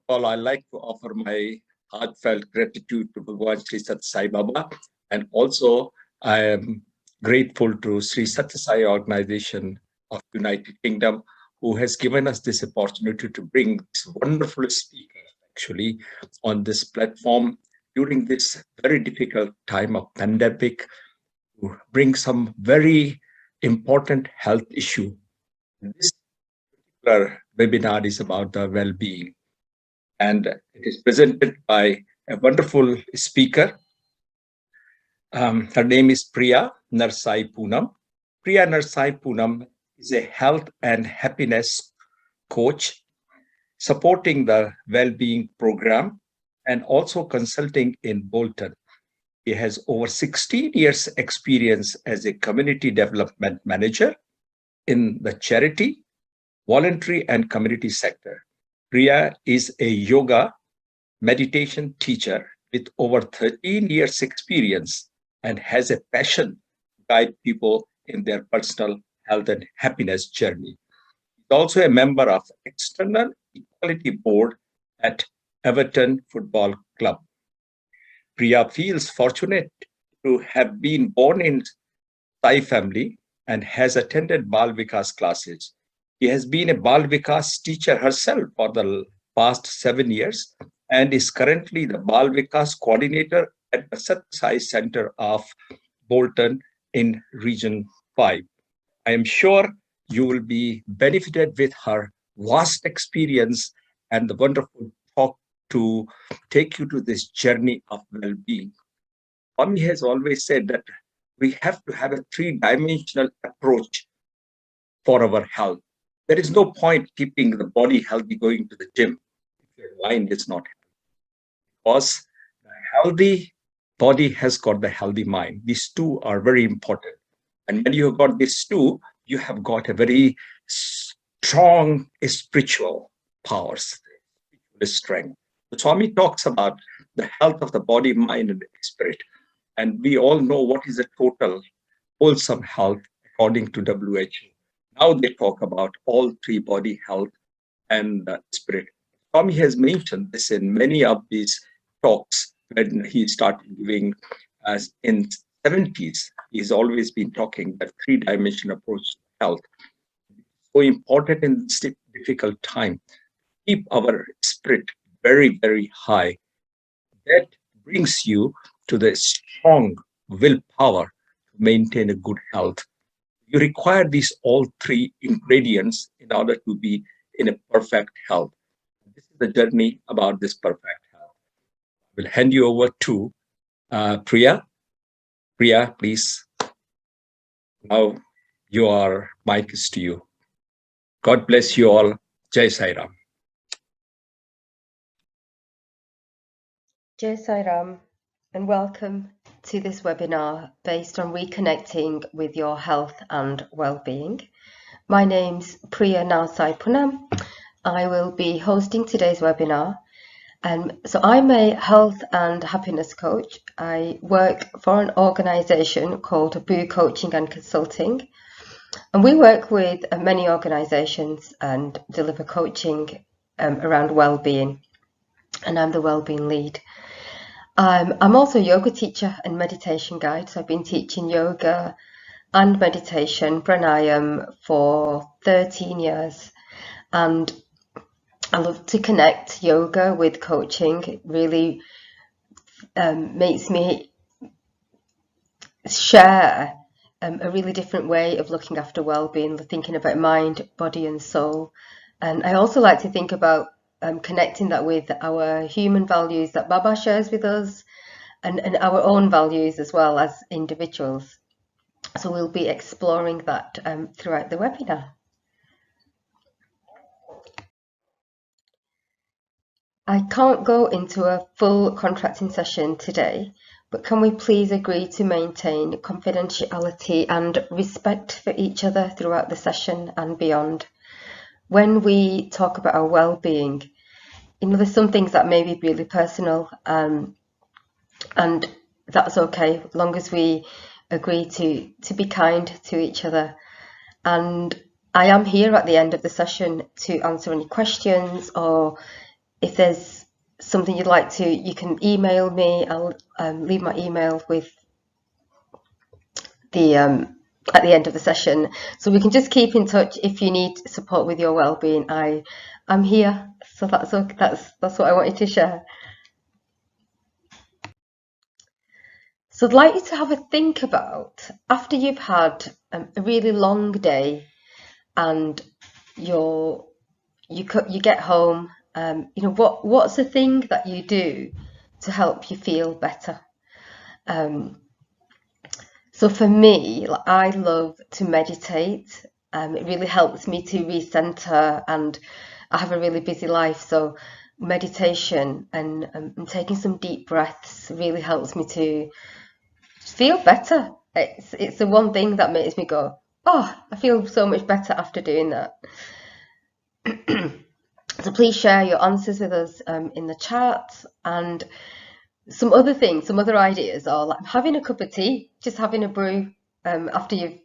all, I'd like to offer my heartfelt gratitude to Bhagwan Sri Sathya Sai Baba. And also, I am grateful to Sri Sathya Sai Organization of United Kingdom, who has given us this opportunity to bring this wonderful speaker actually on this platform during this very difficult time of pandemic, to bring some very important health issue. This particular webinar is about the well-being, and it is presented by a wonderful speaker. Her name is Priya Narsai-Poonam. Priya Narsai-Poonam is a health and happiness coach supporting the well-being program and also consulting in Bolton. He has over 16 years experience as a community development manager in the charity, voluntary and community sector. Priya is a yoga meditation teacher with over 13 years experience and has a passion to guide people in their personal health and happiness journey. He's also a member of External Equality Board at Everton Football Club. Priya feels fortunate to have been born in Thai family and has attended Bal Vikas classes. She has been a Bal Vikas teacher herself for the past 7 years and is currently the Bal Vikas coordinator at the Sathya Sai Center of Bolton in Region 5. I am sure you will be benefited with her vast experience and the wonderful talk to take you to this journey of well-being. Swami has always said that we have to have a three-dimensional approach for our health. There is no point keeping the body healthy going to the gym if your mind is not healthy. Because the healthy body has got the healthy mind. These two are very important. And when you have got these two, you have got a very strong spiritual powers, strength. The Swami talks about the health of the body, mind, and spirit. And we all know what is a total wholesome health according to WHO. Now they talk about all three: body, health, and spirit. Swami has mentioned this in many of these talks when he started giving us in 70s. He's always been talking that three-dimensional approach to health. So important in this difficult time. Keep our spirit very, very high. That brings you to the strong willpower to maintain a good health. You require these all three ingredients in order to be in a perfect health. This is the journey about this perfect health. I will hand you over to Priya. Priya, please. Now your mic is to you. God bless you all. Jai Sai Ram. Jai Sai Ram, and welcome to this webinar based on reconnecting with your health and well-being. My name's Priya Narsai-Poonam. I will be hosting today's webinar. So I'm a health and happiness coach. I work for an organisation called Boo Coaching and Consulting, and we work with many organisations and deliver coaching around well-being, and I'm the well-being lead. I'm also a yoga teacher and meditation guide, so I've been teaching yoga and meditation, pranayam, for 13 years, and I love to connect yoga with coaching. It really makes me share a really different way of looking after well-being, thinking about mind, body and soul. And I also like to think about connecting that with our human values that Baba shares with us, and our own values as well as individuals. So we'll be exploring that throughout the webinar. I can't go into a full contracting session today, but can we please agree to maintain confidentiality and respect for each other throughout the session and beyond? When we talk about our well-being, there's some things that may be really personal, and that's okay, as long as we agree to be kind to each other. And I am here at the end of the session to answer any questions or if there's something you'd like to, you can email me. I'll leave my email with the at the end of the session, so we can just keep in touch. If you need support with your well-being, I'm here. So that's what I wanted to share. So I'd like you to have a think about, after you've had a really long day and you get home, what's the thing that you do to help you feel better? So for me, I love to meditate. It really helps me to recenter, and I have a really busy life, so meditation and taking some deep breaths really helps me to feel better. It's the one thing that makes me go, oh, I feel so much better after doing that. So please share your answers with us in the chat, and some other things, some other ideas are like having a cup of tea, just having a brew after you've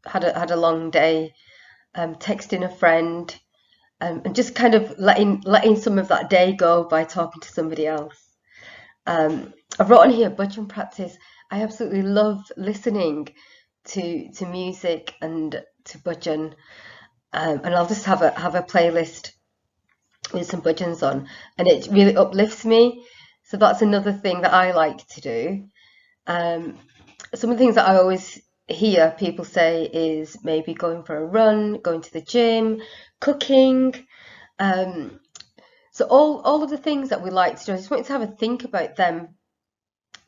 had a long day, texting a friend, and just kind of letting some of that day go by talking to somebody else. I've wrote on here bhajan practice. I absolutely love listening to music and to bhajan, and I'll just have a playlist with some bhajans on, and it really uplifts me. So that's another thing that I like to do. Some of the things that I always hear people say is maybe going for a run, going to the gym, cooking. So all of the things that we like to do, I just want you to have a think about them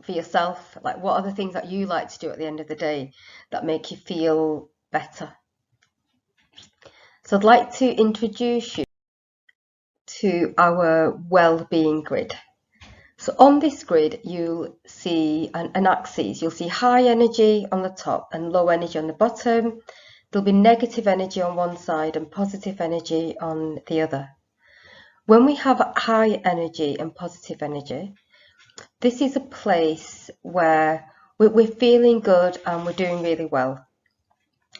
for yourself. Like, what are the things that you like to do at the end of the day that make you feel better? So I'd like to introduce you to our well-being grid. So on this grid, you'll see an axis. You'll see high energy on the top and low energy on the bottom. There'll be negative energy on one side and positive energy on the other. When we have high energy and positive energy, this is a place where we're feeling good and we're doing really well.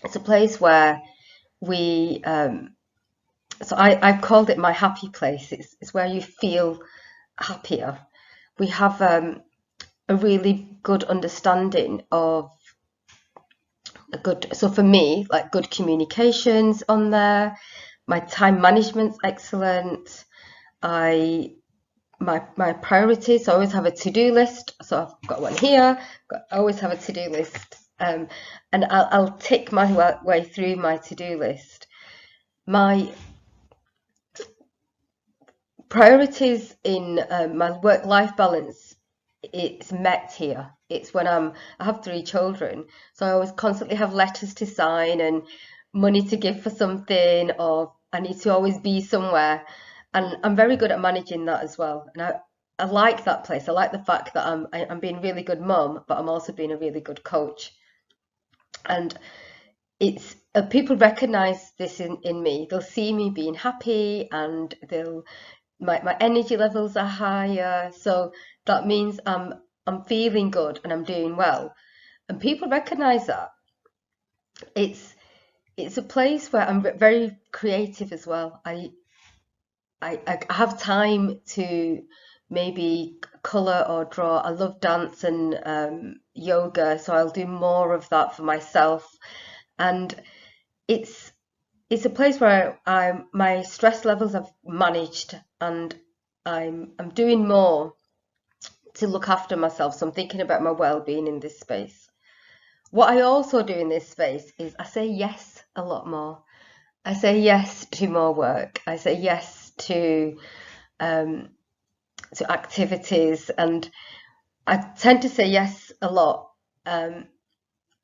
It's a place where so I've called it my happy place. It's where you feel happier. We have a really good understanding of so for me, like good communications on there. My time management's excellent. My priorities, I always have a to-do list. So I've got one here. I always have a to-do list, and I'll tick my way through my to-do list. My priorities in my work-life balance, it's met here. It's when I have 3 children, so I always constantly have letters to sign and money to give for something, or I need to always be somewhere, and I'm very good at managing that as well. And I like that place. I like the fact that I'm being a really good mum, but I'm also being a really good coach. And it's people recognize this in me. They'll see me being happy, and my energy levels are higher, so that means I'm feeling good and I'm doing well, and people recognize that. It's a place where I'm very creative as well. I have time to maybe colour or draw. I love dance and yoga, so I'll do more of that for myself. And it's a place where my stress levels have managed, and I'm doing more to look after myself. So I'm thinking about my well-being in this space. What I also do in this space is I say yes a lot more. I say yes to more work. I say yes to activities, and I tend to say yes a lot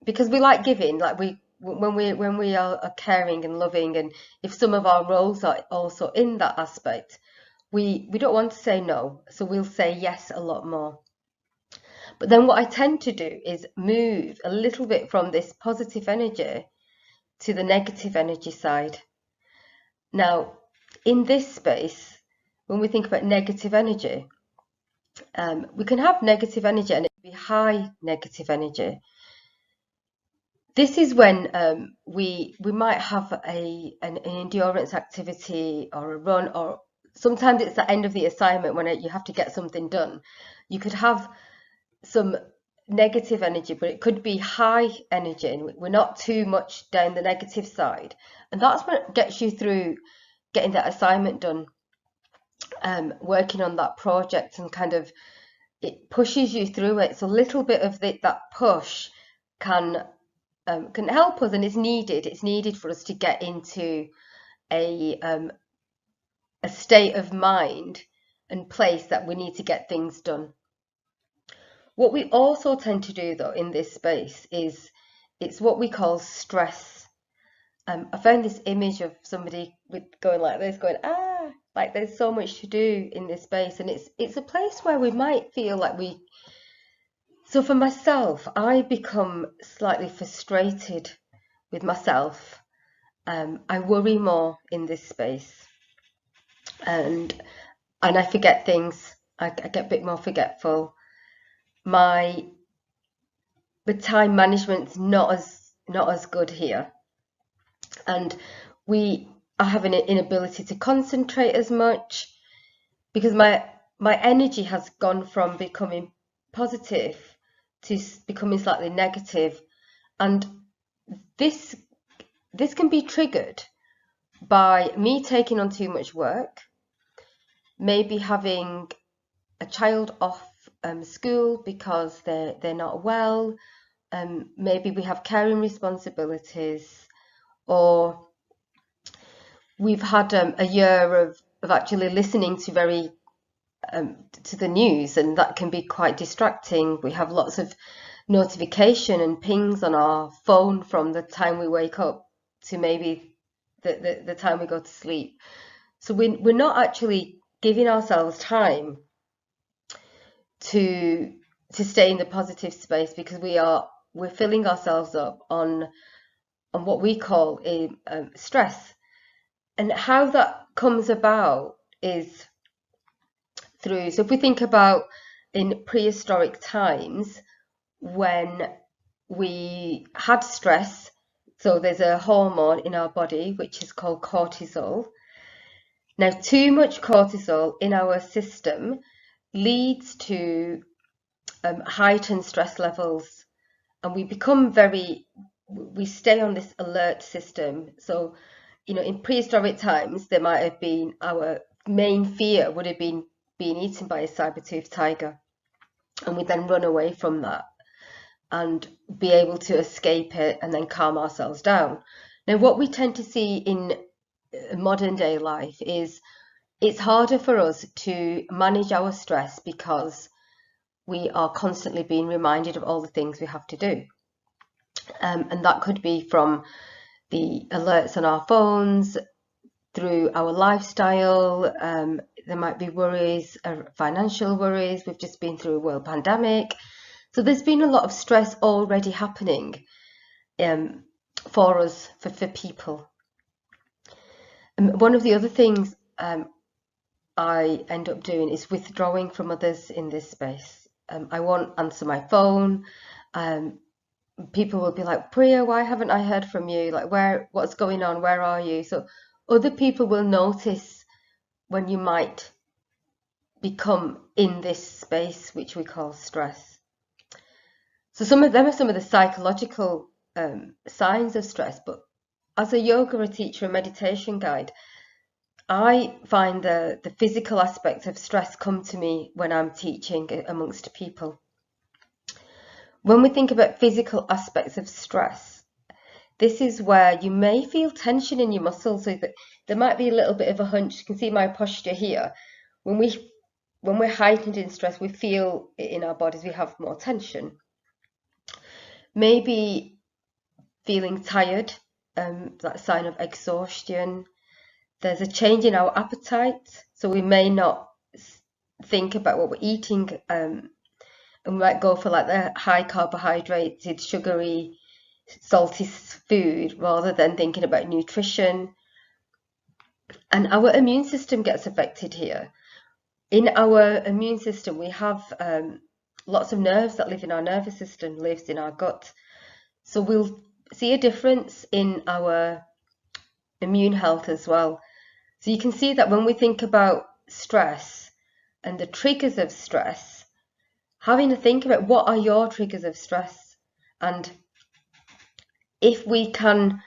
because we like giving. Like when we are caring and loving, and if some of our roles are also in that aspect, we don't want to say no, so we'll say yes a lot more. But then what I tend to do is move a little bit from this positive energy to the negative energy side. Now, in this space, when we think about negative energy, we can have negative energy and it can be high negative energy. This is when we might have an endurance activity or a run or sometimes it's the end of the assignment when you have to get something done. You could have some negative energy, but it could be high energy, and we're not too much down the negative side. And that's what gets you through getting that assignment done, working on that project, and kind of it pushes you through it. So a little bit of that push can help us, and it's needed. It's needed for us to get into a state of mind and place that we need to get things done. What we also tend to do though in this space is it's what we call stress. I found this image of somebody going like this, going, like there's so much to do in this space, and it's a place where we might feel like so for myself, I become slightly frustrated with myself. I worry more in this space, and I forget things. I get a bit more forgetful. The time management's not as good here, and I have an inability to concentrate as much because my energy has gone from becoming positive to becoming slightly negative, and this can be triggered by me taking on too much work, maybe having a child off school because they're not well, maybe we have caring responsibilities, or we've had a year of actually listening to to the news, and that can be quite distracting. We have lots of notification and pings on our phone from the time we wake up to maybe the time we go to sleep. So we're not actually giving ourselves time to stay in the positive space, because we're filling ourselves up on what we call stress. And how that comes about is through, so if we think about in prehistoric times when we had stress, so there's a hormone in our body which is called cortisol. Now, too much cortisol in our system leads to heightened stress levels, and we stay on this alert system. So, in prehistoric times, there might have been, our main fear would have been being eaten by a saber-toothed tiger, and we then run away from that and be able to escape it and then calm ourselves down. Now, what we tend to see in modern day life is it's harder for us to manage our stress because we are constantly being reminded of all the things we have to do. And that could be from the alerts on our phones, through our lifestyle. There might be worries, financial worries. We've just been through a world pandemic. So there's been a lot of stress already happening for us, for people. One of the other things I end up doing is withdrawing from others in this space. I won't answer my phone. People will be like, Priya, why haven't I heard from you? Like, what's going on? Where are you? So other people will notice when you might become in this space, which we call stress. So some of them are some of the psychological signs of stress, but as a yoga teacher and meditation guide, I find the physical aspects of stress come to me when I'm teaching amongst people. When we think about physical aspects of stress, this is where you may feel tension in your muscles, so that there might be a little bit of a hunch. You can see my posture here. When we're heightened in stress, we feel it in our bodies, we have more tension. Maybe feeling tired, that sign of exhaustion. There's a change in our appetite, so we may not think about what we're eating, and we might go for like the high carbohydrated, sugary, salty food rather than thinking about nutrition. And our immune system gets affected here. In our immune system, we have lots of nerves that live in our nervous system, lives in our gut. So we'll see a difference in our immune health as well. So you can see that when we think about stress and the triggers of stress, having to think about what are your triggers of stress, and if we can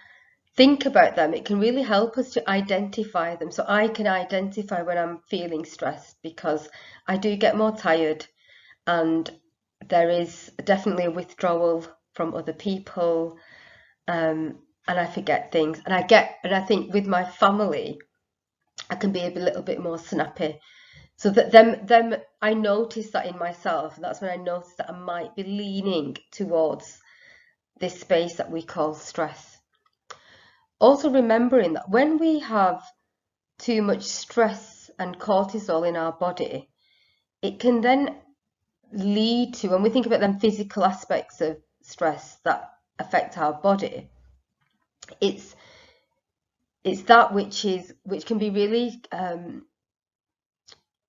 think about them, it can really help us to identify them. So I can identify when I'm feeling stressed, because I do get more tired, and there is definitely a withdrawal from other people, and I forget things, and I think with my family I can be a little bit more snappy. So that them I notice that in myself, and that's when I notice that I might be leaning towards this space that we call stress. Also remembering that when we have too much stress and cortisol in our body, it can then lead to, when we think about them physical aspects of stress that affect our body, it's that which can be really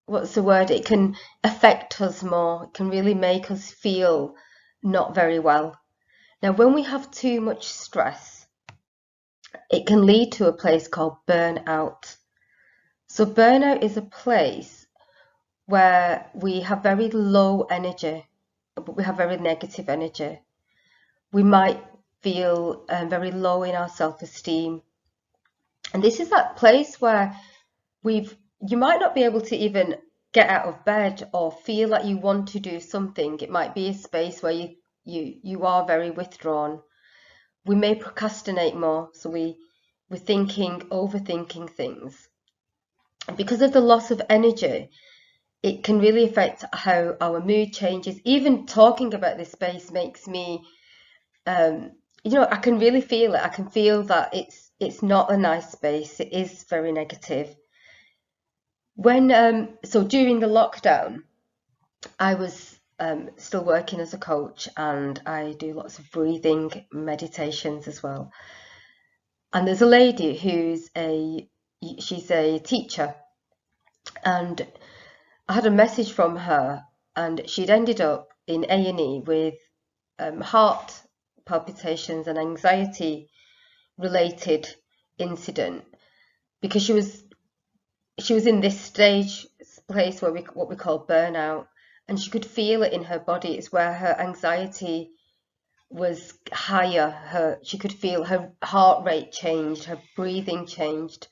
what's the word? It can affect us more. It can really make us feel not very well. Now, when we have too much stress, it can lead to a place called burnout. So burnout is a place where we have very low energy, but we have very negative energy. We might feel very low in our self-esteem. And this is that place where you might not be able to even get out of bed or feel like you want to do something. It might be a space where you are very withdrawn. We may procrastinate more, so we're overthinking things. And because of the loss of energy, it can really affect how our mood changes. Even talking about this space makes me, I can really feel it. I can feel that it's not a nice space. It is very negative. So during the lockdown, I was still working as a coach, and I do lots of breathing meditations as well. And there's a lady she's a teacher, and I had a message from her, and she'd ended up in A&E with heart palpitations and anxiety related incident, because she was in this place where what we call burnout, and she could feel it in her body. It's where her anxiety was higher. She could feel her heart rate changed, her breathing changed.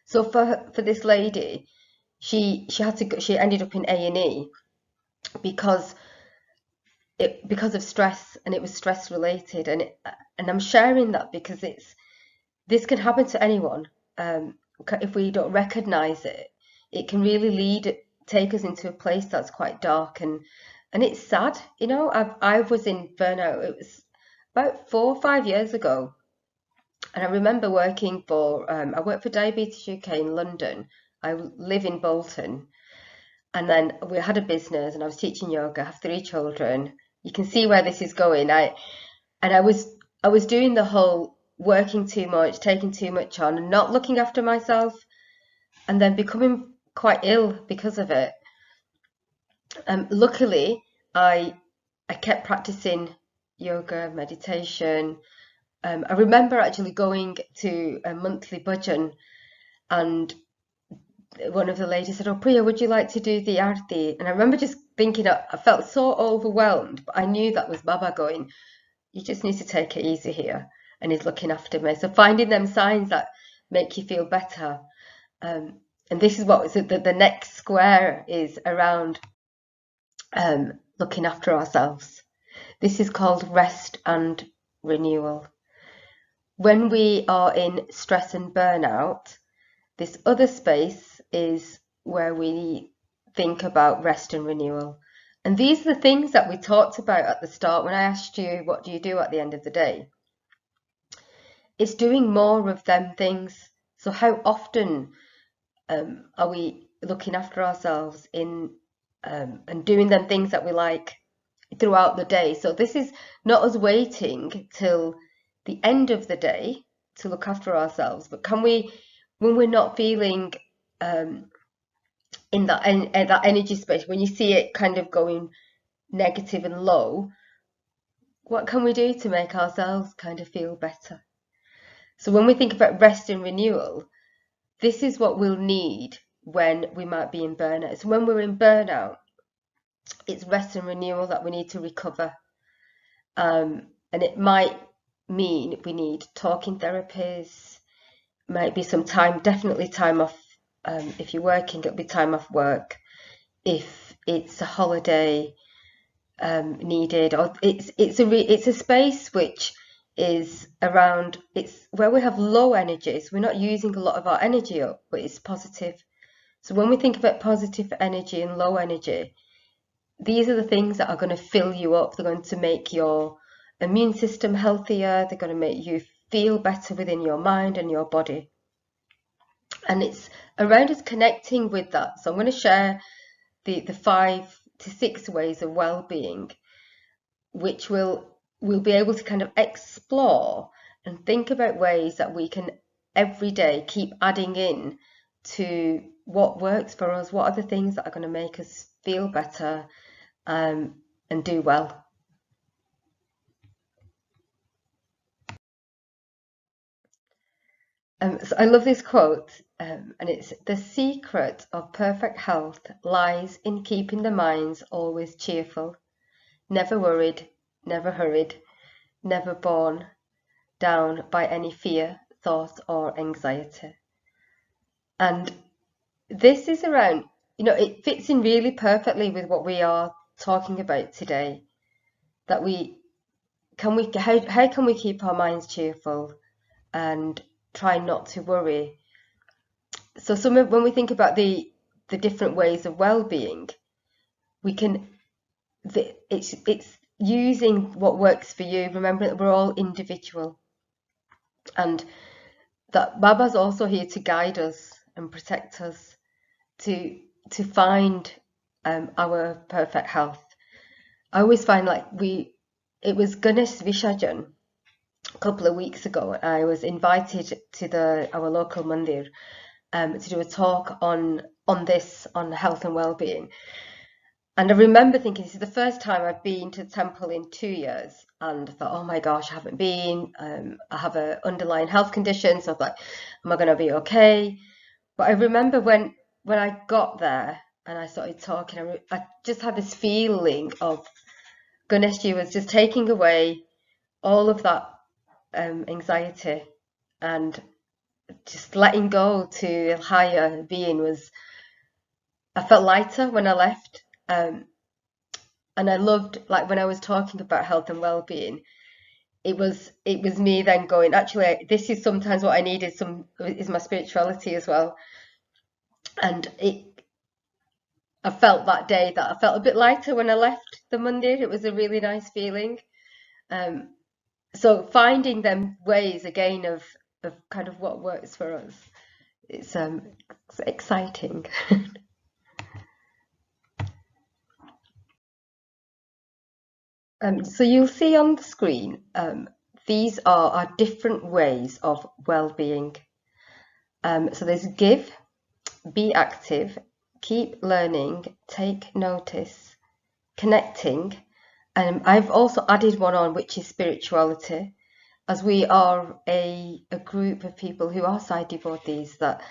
So for this lady, she ended up in A&E because of stress, and it was stress related. And I'm sharing that because this can happen to anyone. If we don't recognize it, it can really take us into a place that's quite dark, and it's sad. I was in burnout. It was about 4 or 5 years ago, and I remember working I worked for Diabetes UK in London. I live in Bolton, and then we had a business, and I was teaching yoga. I have 3 children. You can see where this is going. I was doing the whole working too much, taking too much on, and not looking after myself, and then becoming quite ill because of it. Luckily, I kept practicing yoga, meditation. I remember actually going to a monthly bhajan, and one of the ladies said, "Oh, Priya, would you like to do the arti?" And I remember just thinking, I felt so overwhelmed, but I knew that was Baba going, "You just need to take it easy here," and he's looking after me. So finding them signs that make you feel better. And this is what the next square is around looking after ourselves. This is called rest and renewal. When we are in stress and burnout, this other space is where we think about rest and renewal. And these are the things that we talked about at the start when I asked you, what do you do at the end of the day? It's doing more of them things. So how often are we looking after ourselves and doing them things that we like throughout the day? So this is not us waiting till the end of the day to look after ourselves, but can we, when we're not feeling in that energy space, when you see it kind of going negative and low, what can we do to make ourselves kind of feel better? So when we think about rest and renewal, this is what we'll need when we might be in burnout. So when we're in burnout, it's rest and renewal that we need to recover. And it might mean we need talking therapies, might be some time, definitely time off. If you're working, it'll be time off work. If it's a holiday needed, or it's a space which is around, it's where we have low energies. We're not using a lot of our energy up, but it's positive. So when we think about positive energy and low energy, these are the things that are going to fill you up. They're going to make your immune system healthier. They're going to make you feel better within your mind and your body. And it's around us connecting with that. So I'm going to share the 5 to 6 ways of well-being, which we'll be able to kind of explore and think about ways that we can every day keep adding in to what works for us. What are the things that are going to make us feel better and do well? So I love this quote, and it's, "The secret of perfect health lies in keeping the minds always cheerful, never worried, never hurried, never borne down by any fear, thought, or anxiety." And this is around, it fits in really perfectly with what we are talking about today. That how can we keep our minds cheerful and try not to worry? So when we think about the different ways of well-being, it's using what works for you. Remember that we're all individual, and that Baba's also here to guide us and protect us to find our perfect health. I always find it was Ganesh Visarjan a couple of weeks ago. I was invited to our local mandir to do a talk on health and well-being. And I remember thinking, this is the first time I've been to the temple in 2 years, and I thought, oh my gosh, I haven't been. I have an underlying health condition, so I thought, am I going to be okay? But I remember when I got there and I started talking, I just had this feeling of Ganeshji was just taking away all of that anxiety, and just letting go to a higher being I felt lighter when I left. And I loved, like, when I was talking about health and well-being, it was me then going, actually, this is sometimes what I need is my spirituality as well. And I felt that day that I felt a bit lighter when I left the mandir. It was a really nice feeling. So finding them ways again of kind of what works for us, it's exciting. So you'll see on the screen, these are our different ways of well-being. So there's give, be active, keep learning, take notice, connecting, and I've also added one on, which is spirituality, as we are a group of people who are Sai devotees. That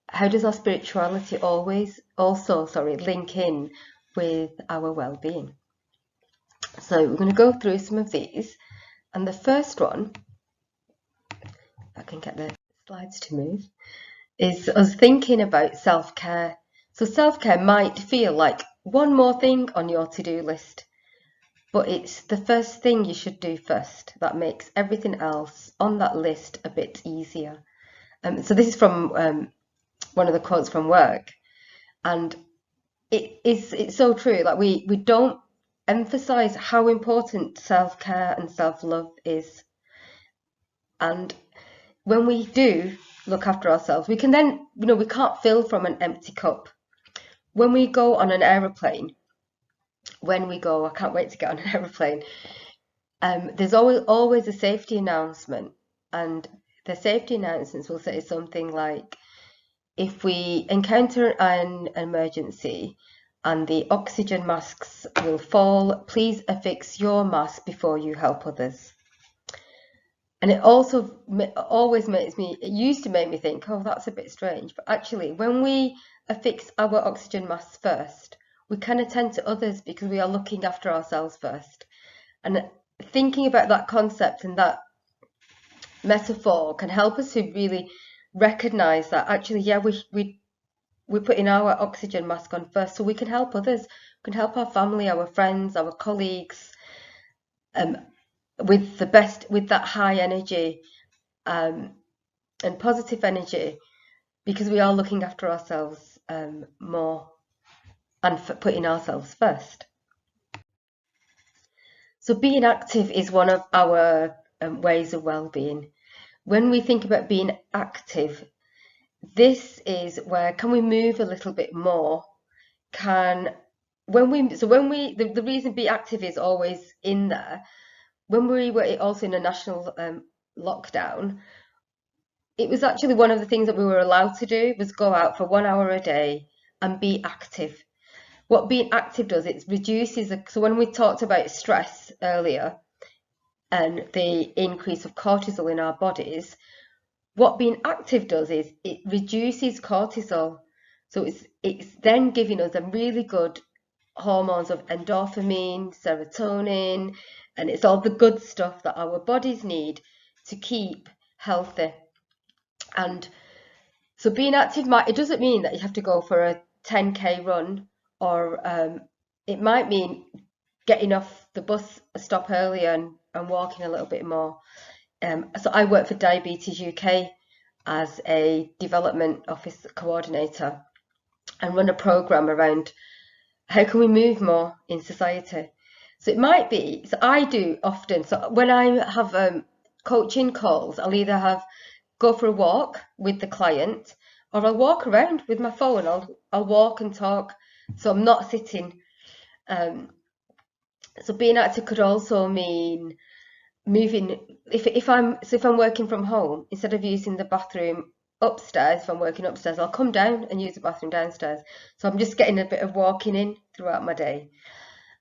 how does our spirituality also link in with our well-being? So we're going to go through some of these, and the first one, if I can get the slides to move, is us thinking about self-care. So self-care might feel like one more thing on your to-do list, but it's the first thing you should do first that makes everything else on that list a bit easier. So this is from one of the quotes from work, and it's so true. Like we don't emphasize how important self-care and self-love is. And when we do look after ourselves, we can then, we can't fill from an empty cup. When we go on an aeroplane, I can't wait to get on an aeroplane, there's always a safety announcement, and the safety announcements will say something like, if we encounter an emergency and the oxygen masks will fall, please affix your mask before you help others. And it also always it used to make me think, oh, that's a bit strange. But actually, when we fix our oxygen mask first, we can attend to others because we are looking after ourselves first. And thinking about that concept and that metaphor can help us to really recognize that actually, yeah, we're putting our oxygen mask on first so we can help others. We can help our family, our friends, our colleagues, with that high energy and positive energy, because we are looking after ourselves more and putting ourselves first. So being active is one of our ways of well-being. When we think about being active, this is where can we move a little bit more? The reason be active is always in there. When we were also in a national lockdown, it was actually one of the things that we were allowed to do was go out for 1 hour a day and be active. What being active does, it reduces, so when we talked about stress earlier and the increase of cortisol in our bodies, what being active does is it reduces cortisol. So it's then giving us a really good hormones of endorphin, serotonin, and it's all the good stuff that our bodies need to keep healthy. And so being active, it doesn't mean that you have to go for a 10k run, or it might mean getting off the bus a stop earlier and walking a little bit more. So I work for Diabetes UK as a development office coordinator and run a program around how can we move more in society. So it might be, so I do often, so when I have coaching calls, I'll either go for a walk with the client, or I'll walk around with my phone. I'll walk and talk, so I'm not sitting. So being active could also mean moving. If I'm working from home, instead of using the bathroom upstairs, if I'm working upstairs, I'll come down and use the bathroom downstairs. So I'm just getting a bit of walking in throughout my day.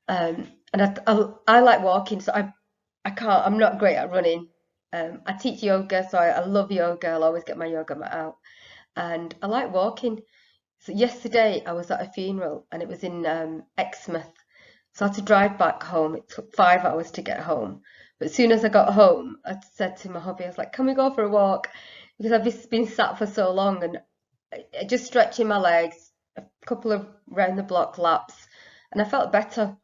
And I like walking, so I'm not great at running. I teach yoga, so I love yoga. I'll always get my yoga mat out, and I like walking. So yesterday I was at a funeral, and it was in Exmouth, so I had to drive back home. It took 5 hours to get home. But as soon as I got home, I said to my hubby, I was like, can we go for a walk? Because I've been sat for so long, and just stretching my legs, a couple of round the block laps, and I felt better.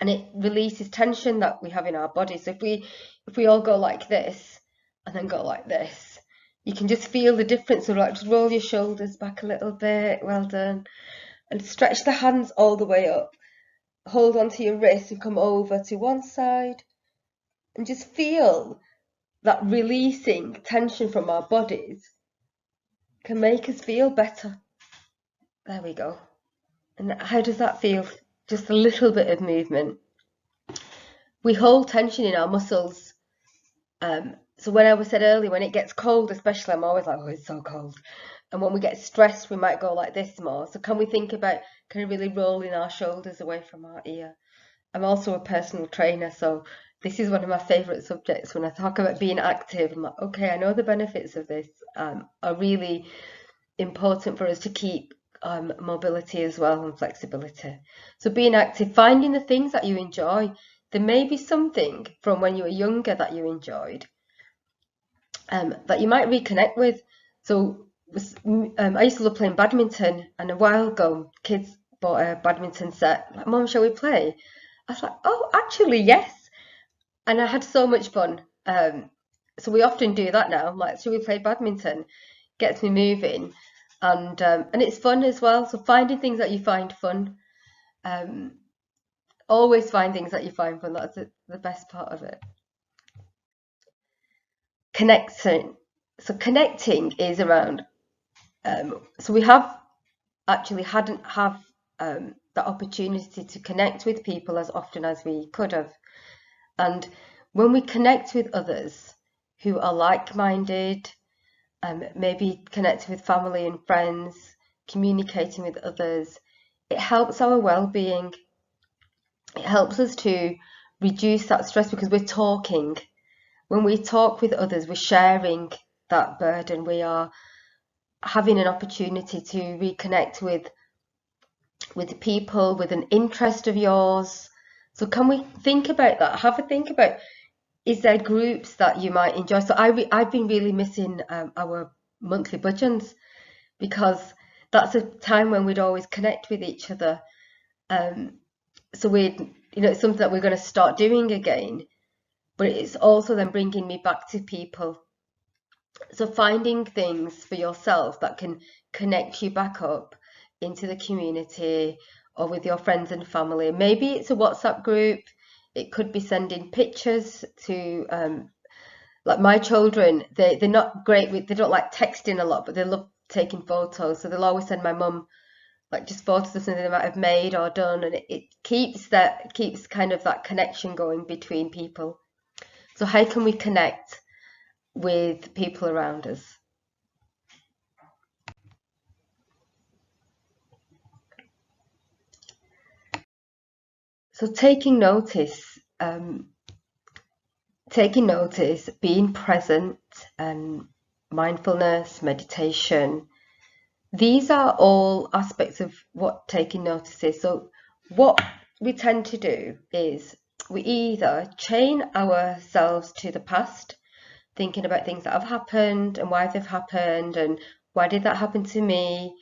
And it releases tension that we have in our bodies. So if we all go like this and then go like this, you can just feel the difference. So like just roll your shoulders back a little bit, well done, and stretch the hands all the way up. Hold onto your wrist and come over to one side, and just feel that releasing tension from our bodies can make us feel better. There we go. And how does that feel? Just a little bit of movement. We hold tension in our muscles. So when I said earlier, when it gets cold, especially, I'm always like, oh, it's so cold. And when we get stressed, we might go like this more. So can we think about kind of really rolling our shoulders away from our ear? I'm also a personal trainer, so this is one of my favourite subjects. When I talk about being active, I'm like, okay, I know the benefits of this are really important for us to keep mobility as well, and flexibility. So being active, finding the things that you enjoy. There may be something from when you were younger that you enjoyed that you might reconnect with. So I used to love playing badminton, and a while ago, kids bought a badminton set. Like, Mum, shall we play? I was like, oh, actually, yes. And I had so much fun. So we often do that now. I'm like, should we play badminton? Gets me moving, and it's fun as well. So finding things that you find fun. Always find things that you find fun. That's the best part of it. Connecting. So connecting is around. So we have actually hadn't have the opportunity to connect with people as often as we could have. And when we connect with others who are like-minded, maybe connecting with family and friends, communicating with others, it helps our well-being. It helps us to reduce that stress because we're talking. When we talk with others, we're sharing that burden. We are having an opportunity to reconnect with people with an interest of yours. So can we think about that? Have a think about, is there groups that you might enjoy? So I've been really missing our monthly budgeons, because that's a time when we'd always connect with each other. So it's something that we're going to start doing again, but it's also then bringing me back to people. So finding things for yourself that can connect you back up into the community or with your friends and family. Maybe it's a WhatsApp group. It could be sending pictures to, like my children, they're not great with, they don't like texting a lot, but they love taking photos. So they'll always send my mum like just photos of something they might have made or done, and it keeps kind of that connection going between people. So how can we connect with people around us? So taking notice, being present, mindfulness, meditation, these are all aspects of what taking notice is. So what we tend to do is we either chain ourselves to the past, thinking about things that have happened and why they've happened and why did that happen to me,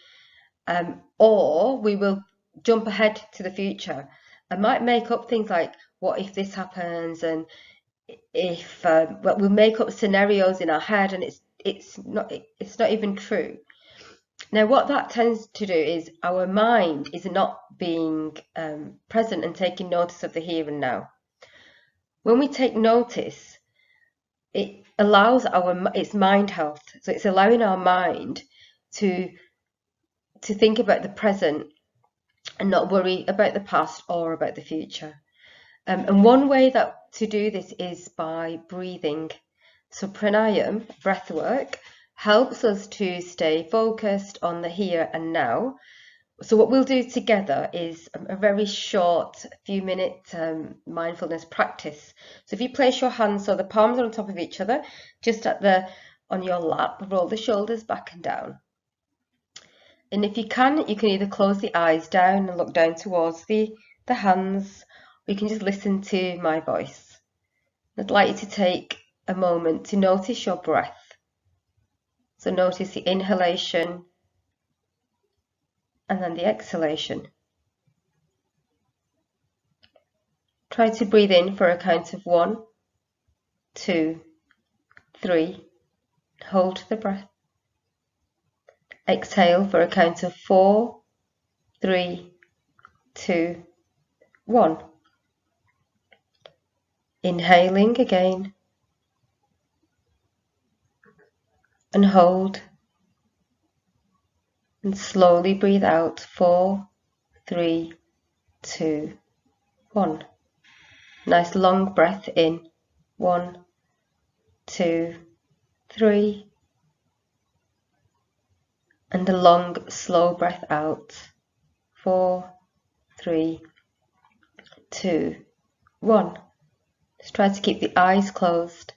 or we will jump ahead to the future. I might make up things like, what if this happens, and if we'll make up scenarios in our head, and it's not even true. Now, what that tends to do is our mind is not being present and taking notice of the here and now. When we take notice, it allows it's mind health. So it's allowing our mind to think about the present and not worry about the past or about the future. And one way to do this is by breathing. So pranayam, breath work, helps us to stay focused on the here and now. So what we'll do together is a very short few-minute mindfulness practice. So if you place your hands so the palms are on top of each other, just on your lap, roll the shoulders back and down. And if you can either close the eyes down and look down towards the hands, or you can just listen to my voice. I'd like you to take a moment to notice your breath. So notice the inhalation and then the exhalation. Try to breathe in for a count of 1, 2, 3. Hold the breath. Exhale for a count of 4, 3, 2, 1. Inhaling again. And hold. And slowly breathe out. 4, 3, 2, 1. Nice long breath in. 1, 2, 3. And a long, slow breath out. 4, 3, 2, 1. Just try to keep the eyes closed.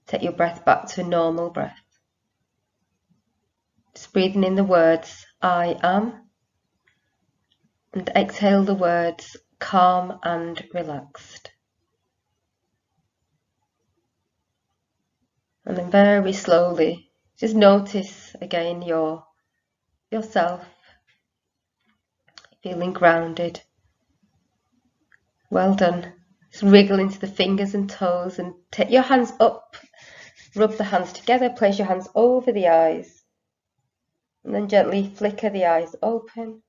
Take your breath back to a normal breath. Just breathing in the words, I am. And exhale the words, calm and relaxed. And then very slowly, just notice again yourself, feeling grounded. Well done. Just wriggle into the fingers and toes and take your hands up, rub the hands together, place your hands over the eyes, and then gently flicker the eyes open.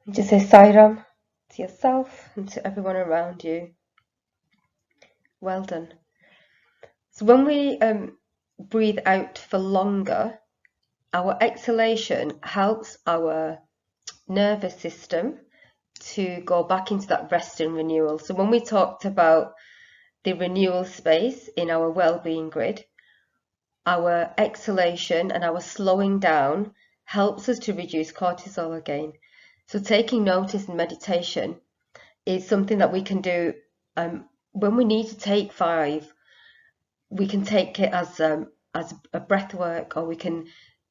And just say Sairam to yourself and to everyone around you. Well done. So when we breathe out for longer, our exhalation helps our nervous system to go back into that rest and renewal. So when we talked about the renewal space in our well-being grid, our exhalation and our slowing down helps us to reduce cortisol again. So taking notice in meditation is something that we can do when we need to take 5. We can take it as as a breath work, or we can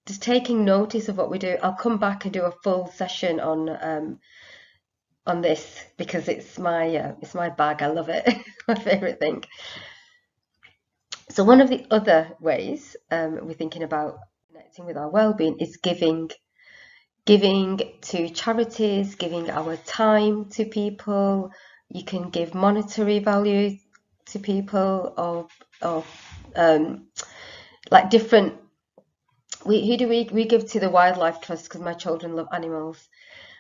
just taking notice of what we do. I'll come back and do a full session on this because it's my bag. I love it. My favorite thing. So one of the other ways we're thinking about connecting with our well-being is giving to charities, giving our time to people. You can give monetary value to people, or like different. We give to the Wildlife Trust because my children love animals,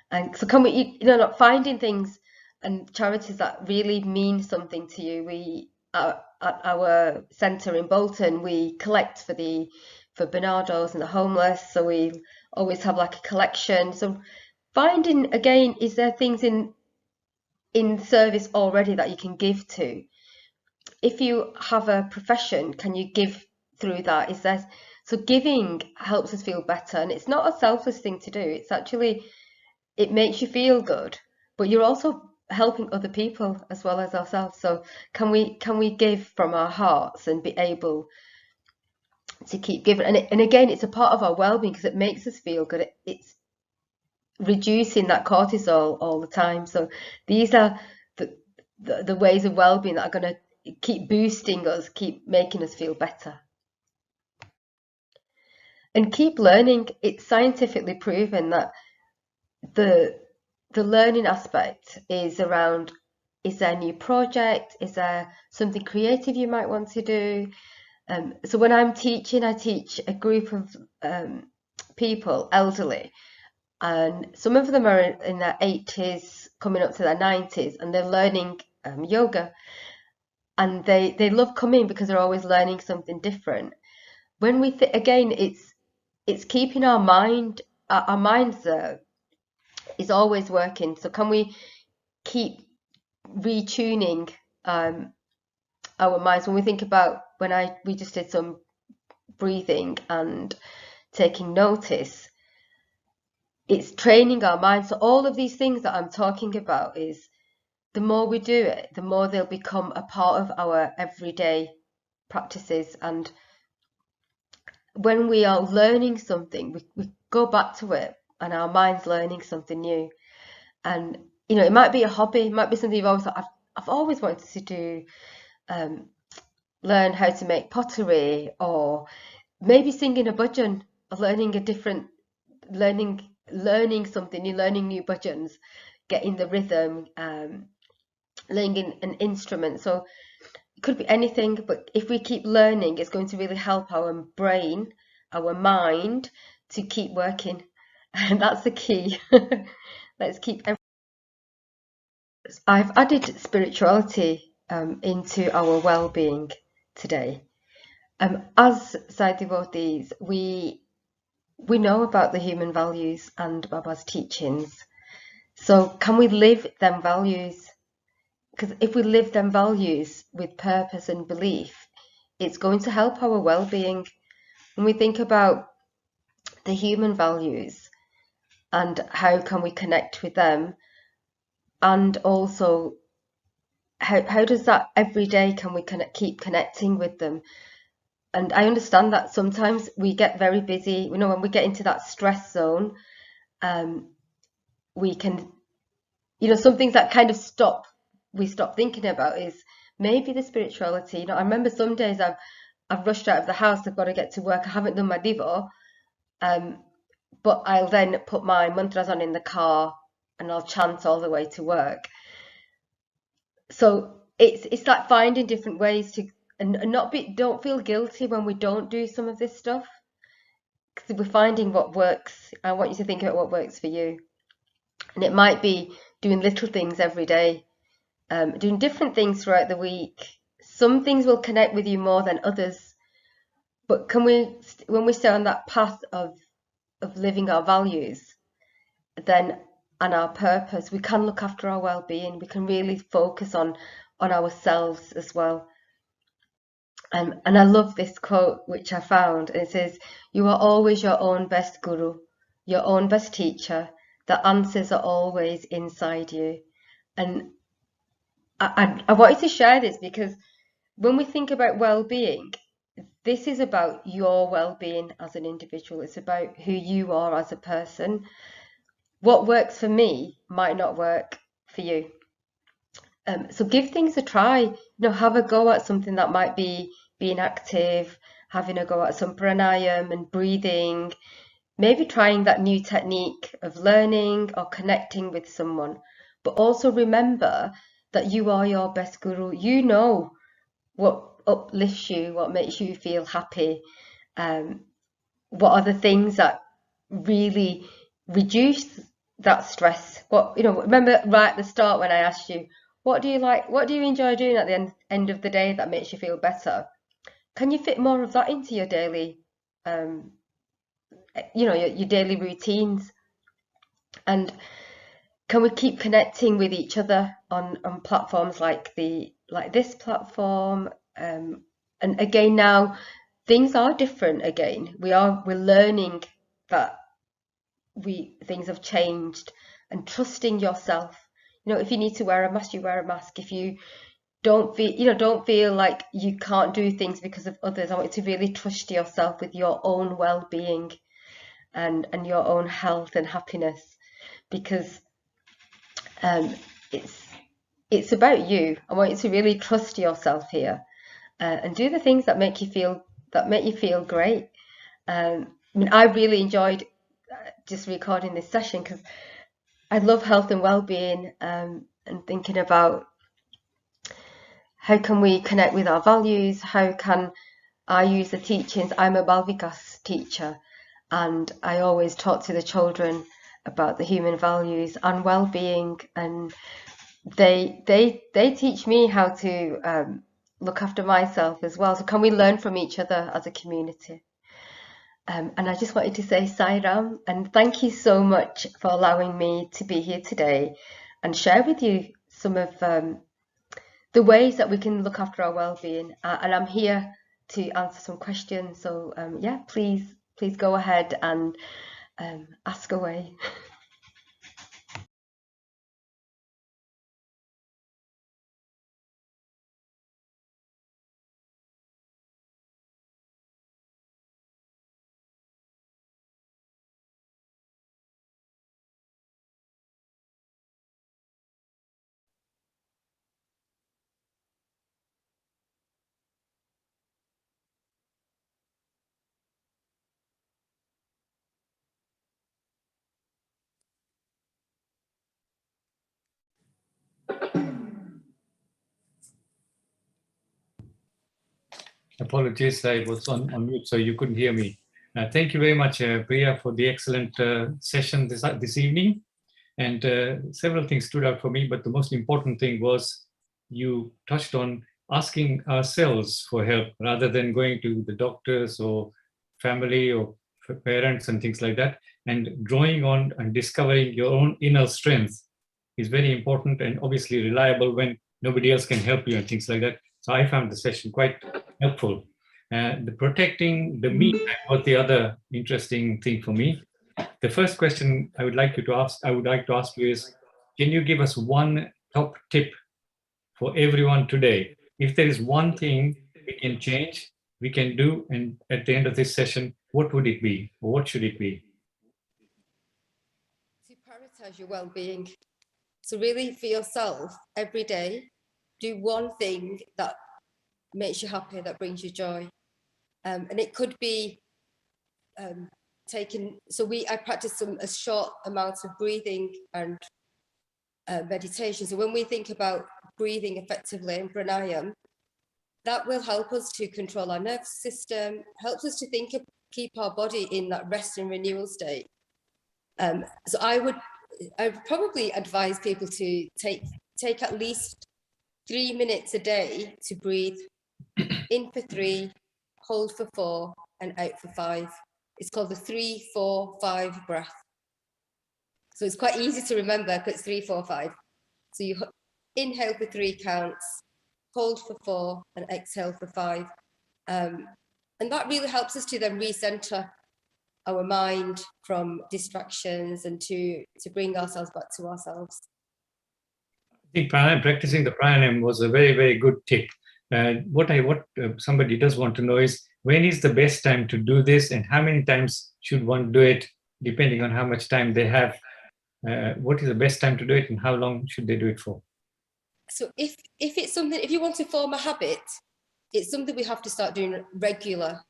and so can we, not finding things and charities that really mean something to you. We at our centre in Bolton, we collect for Bernardos and the homeless, so we always have like a collection. So finding again, is there things in service already that you can give to? If you have a profession, can you give through that? Is there, so giving helps us feel better, and it's not a selfless thing to do. It's actually, it makes you feel good, but you're also helping other people as well as ourselves. So can we give from our hearts and be able to keep giving? And again, it's a part of our well-being because it makes us feel good. It's reducing that cortisol all the time. So these are the ways of well-being that are going to keep boosting us, keep making us feel better. And keep learning. It's scientifically proven that the learning aspect is around, is there a new project? Is there something creative you might want to do? So when I'm teaching, I teach a group of people, elderly, and some of them are in their 80s, coming up to their 90s, and they're learning yoga. And they love coming because they're always learning something different. When we again, it's keeping our minds is always working. So can we keep retuning our minds when we think about, we just did some breathing and taking notice. It's training our minds. So all of these things that I'm talking about, is the more we do it, the more they'll become a part of our everyday practices. And when we are learning something, we go back to it and our mind's learning something new. And it might be a hobby, it might be something you've always thought, I've always wanted to do, learn how to make pottery, or maybe singing a bhajan, or learning something new, learning new bhajans, getting the rhythm, learning an instrument. So it could be anything, but if we keep learning, it's going to really help our brain, our mind, to keep working. And that's the key. Let's keep. I've added spirituality into our well-being today. As Sai devotees, we know about the human values and Baba's teachings. So can we live them values? Because if we live them values with purpose and belief, it's going to help our well-being. When we think about the human values and how can we connect with them, and also how does that every day can we keep connecting with them? And I understand that sometimes we get very busy. When we get into that stress zone, we can, some things that kind of we stop thinking about is maybe the spirituality. I remember some days I've rushed out of the house, I've got to get to work, I haven't done my divo, but I'll then put my mantras on in the car and I'll chant all the way to work. So it's like finding different ways to, and don't feel guilty when we don't do some of this stuff, because we're finding what works. I want you to think about what works for you, and it might be doing little things every day, doing different things throughout the week. Some things will connect with you more than others, but when we stay on that path of living our values, then, and our purpose, we can look after our well-being. We can really focus on ourselves as well. And I love this quote which I found, and it says, "You are always your own best guru, your own best teacher. The answers are always inside you." And I wanted to share this because when we think about well-being, this is about your well-being as an individual. It's about who you are as a person. What works for me might not work for you. So give things a try. Have a go at something that might be being active, having a go at some pranayam and breathing, maybe trying that new technique of learning or connecting with someone. But also remember that you are your best guru. You know what uplifts you, what makes you feel happy, what are the things that really reduce that stress. Remember right at the start when I asked you, what do you like, what do you enjoy doing at the end of the day that makes you feel better? Can you fit more of that into your daily, your daily routines? And can we keep connecting with each other on platforms like this platform? And again, now things are different again. We're learning that things have changed, and trusting yourself. If you need to wear a mask, you wear a mask. If you don't feel like you can't do things because of others, I want you to really trust yourself with your own well-being and your own health and happiness, because it's about you. I want you to really trust yourself here, and do the things that make you feel great. I really enjoyed just recording this session because I love health and well-being, and thinking about how can we connect with our values. How can I use the teachings? I'm a Balvikas teacher, and I always talk to the children about the human values and well-being, and they teach me how to look after myself as well. So can we learn from each other as a community? And I just wanted to say Sairam, and thank you so much for allowing me to be here today and share with you some of the ways that we can look after our well-being. And I'm here to answer some questions. So yeah, please go ahead and ask away. Apologies, I was on mute, so you couldn't hear me. Thank you very much, Priya, for the excellent session this evening. And several things stood out for me, but the most important thing was you touched on asking ourselves for help rather than going to the doctors or family or parents and things like that. And drawing on and discovering your own inner strength is very important and obviously reliable when nobody else can help you and things like that. So I found the session quite helpful. The protecting the me was the other interesting thing for me. The first question I would like to ask you is, can you give us one top tip for everyone today? If there is one thing we can change, we can do, and at the end of this session, what would it be? Or what should it be? To prioritize your well-being. So really for yourself, every day, do one thing that makes you happy, that brings you joy. And it could be I practice a short amounts of breathing and meditation. So when we think about breathing effectively in pranayam, that will help us to control our nervous system, helps us to keep our body in that rest and renewal state. So I would probably advise people to take at least 3 minutes a day to breathe in for 3, hold for 4, and out for 5. It's called the 3-4-5 breath. So it's quite easy to remember because it's 3, 4, 5. So you inhale for 3 counts, hold for 4, and exhale for 5. And that really helps us to then recenter our mind from distractions and to bring ourselves back to ourselves. I think practicing the pranayam was a very, very good tip. What somebody does want to know is, when is the best time to do this, and how many times should one do it, depending on how much time they have? What is the best time to do it, and how long should they do it for? So if it's something, if you want to form a habit, it's something we have to start doing regular.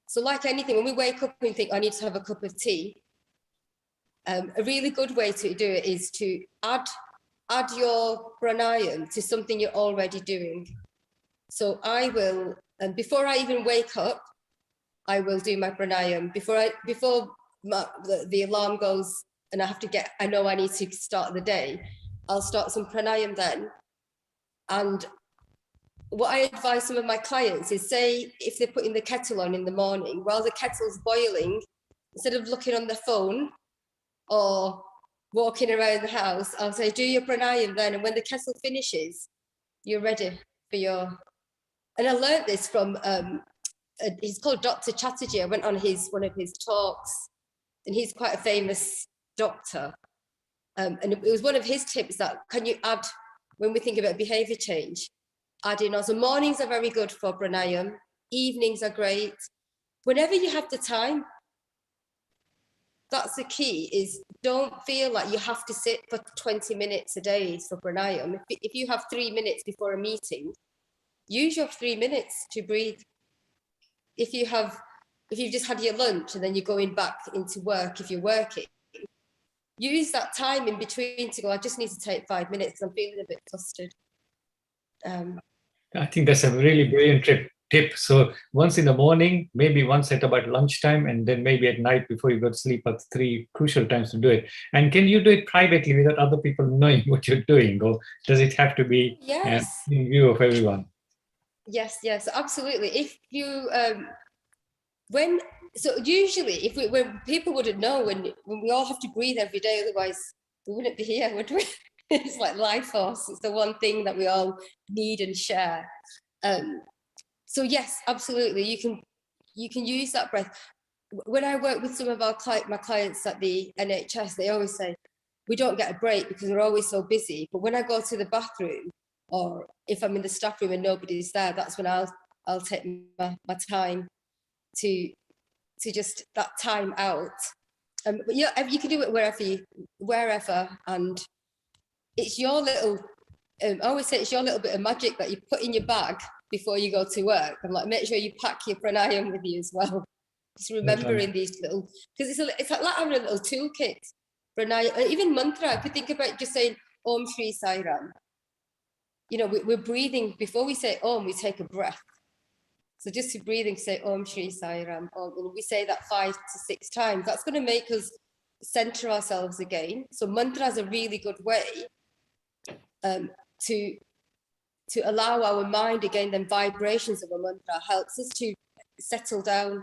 So like anything, when we wake up and think, I need to have a cup of tea, a really good way to do it is to add your pranayam to something you're already doing. So I will, before I even wake up, I will do my pranayam. Before the alarm goes and I know I need to start the day, I'll start some pranayam then. And what I advise some of my clients is, say, if they're putting the kettle on in the morning, while the kettle's boiling, instead of looking on the phone or walking around the house, I'll say, do your pranayam then. And when the kettle finishes, you're ready for your... And I learned this from, he's called Dr. Chatterjee. I went on one of his talks, and he's quite a famous doctor. And it was one of his tips that, can you add, when we think about behavior change, add in also mornings are very good for pranayam, evenings are great. Whenever you have the time, that's the key, is don't feel like you have to sit for 20 minutes a day for pranayam. If you have 3 minutes before a meeting, use your 3 minutes to breathe. If you've just had your lunch and then you're going back into work, if you're working, use that time in between to go, I just need to take 5 minutes because I'm feeling a bit flustered. I think that's a really brilliant tip. So once in the morning, maybe once at about lunchtime, and then maybe at night before you go to sleep, are 3 crucial times to do it. And can you do it privately without other people knowing what you're doing, or does it have to be in view of everyone? Yes, absolutely. If you usually when people wouldn't know, when we all have to breathe every day, otherwise we wouldn't be here, would we? It's like life force. It's the one thing that we all need and share. So yes, absolutely, you can use that breath. When I work with some of my clients at the NHS, they always say we don't get a break because we're always so busy. But when I go to the bathroom, or if I'm in the staff room and nobody's there, that's when I'll take my time to just that time out. But yeah, you can do it wherever, and it's your little. I always say it's your little bit of magic that you put in your bag before you go to work. I'm like, make sure you pack your pranayam with you as well. Just remembering these little, because it's like having a little toolkit. Pranayam, and even mantra. If you think about just saying Om Shri Sai Ram, you know, we're breathing before we say Om. We take a breath. So just to breathing, say Om Shri Sai Ram. Om, and we say that 5 to 6 times. That's going to make us center ourselves again. So mantra is a really good way to allow our mind again. Then vibrations of a mantra helps us to settle down.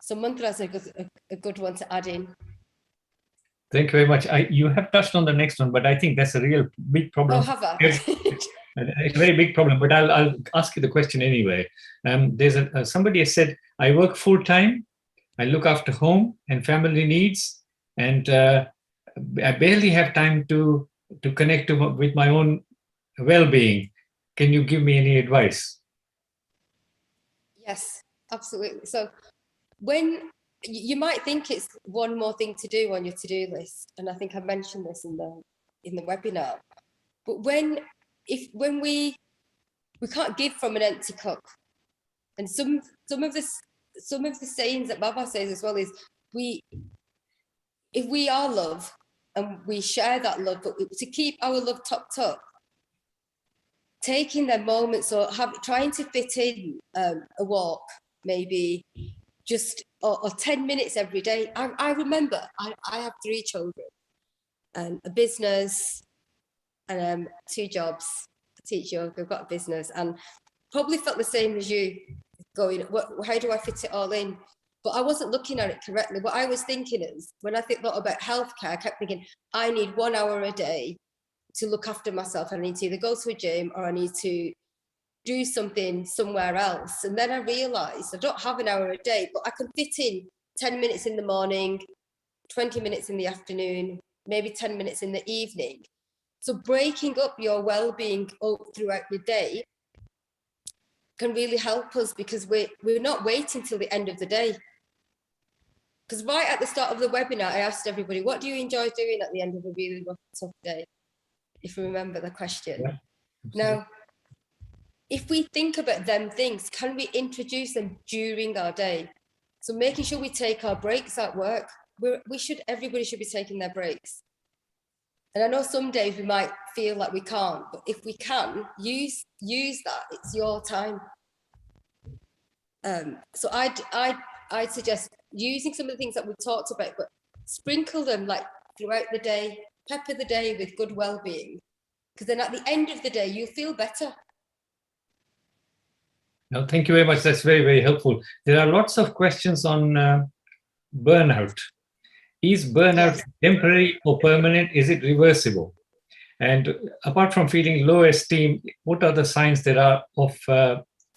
So mantra is a good one to add in. Thank you very much. You have touched on the next one, but I think that's a real big problem. Oh, have I? It's a very big problem, but I'll ask you the question anyway. There's somebody has said, I work full time, I look after home and family needs, and I barely have time to connect with my own well-being. Can you give me any advice? Yes, absolutely. So when you might think it's one more thing to do on your to-do list, and I think I mentioned this in the webinar, but when we can't give from an empty cup, and some of the sayings that Baba says as well is, if we are love and we share that love, but to keep our love topped up, taking their moments or trying to fit in a walk, maybe just or 10 minutes every day. I remember I have 3 children, a business, and 2 jobs. I teach yoga, I've got a business, and probably felt the same as you, going, how do I fit it all in? But I wasn't looking at it correctly. What I was thinking is, when I thought about healthcare, I kept thinking, I need 1 hour a day to look after myself. I need to either go to a gym or I need to do something somewhere else. And then I realized I don't have an hour a day, but I can fit in 10 minutes in the morning, 20 minutes in the afternoon, maybe 10 minutes in the evening. So breaking up your well-being throughout the day can really help us, because we're not waiting till the end of the day. Because right at the start of the webinar, I asked everybody, what do you enjoy doing at the end of a really rough, tough day? If you remember the question. Yeah, now, if we think about them things, can we introduce them during our day? So making sure we take our breaks at work. Everybody should be taking their breaks. And I know some days we might feel like we can't, but if we can, use that. It's your time. So I'd suggest using some of the things that we talked about, but sprinkle them like throughout the day, pepper the day with good well-being, because then at the end of the day, you'll feel better. No, thank you very much. That's very, very helpful. There are lots of questions on burnout. Is burnout temporary or permanent? Is it reversible? And apart from feeling low esteem, what are the signs there are of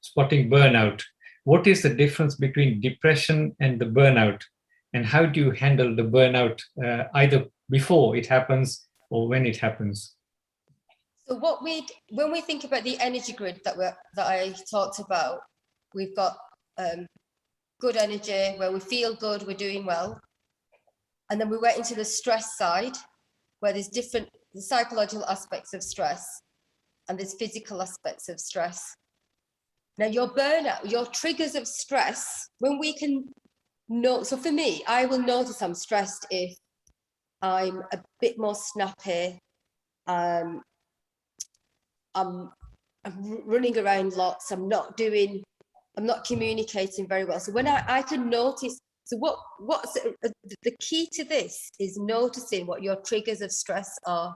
spotting burnout? What is the difference between depression and the burnout? And how do you handle the burnout either before it happens or when it happens? So when we think about the energy grid that I talked about, we've got good energy where we feel good, we're doing well. And then we went into the stress side, where there's the psychological aspects of stress and there's physical aspects of stress. Now your burnout, your triggers of stress, when we can know, so for me, I will notice I'm stressed if I'm a bit more snappy, I'm running around lots, I'm not communicating very well. So when I can notice, so what's the key to this is noticing what your triggers of stress are.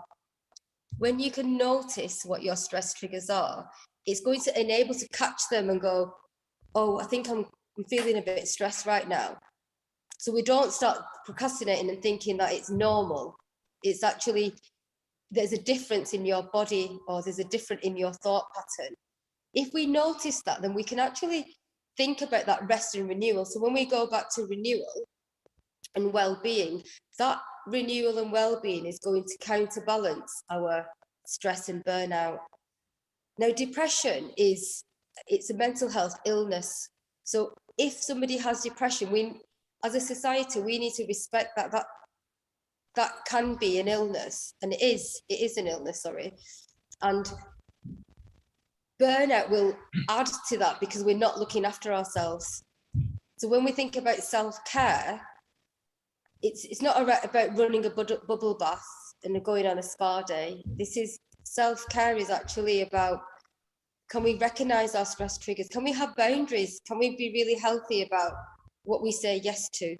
When you can notice what your stress triggers are, it's going to enable to catch them and go, oh, I think I'm feeling a bit stressed right now. So we don't start procrastinating and thinking that it's normal. It's actually, there's a difference in your body, or there's a difference in your thought pattern. If we notice that, then we can actually think about that rest and renewal. So when we go back to renewal and well-being, that renewal and well-being is going to counterbalance our stress and burnout. Now, depression it's a mental health illness. So if somebody has depression, as a society, we need to respect that can be an illness, and it is an illness, sorry. And burnout will add to that because we're not looking after ourselves. So when we think about self-care, it's not about running a bubble bath and going on a spa day. Self-care is actually about, can we recognize our stress triggers? Can we have boundaries? Can we be really healthy about what we say yes to?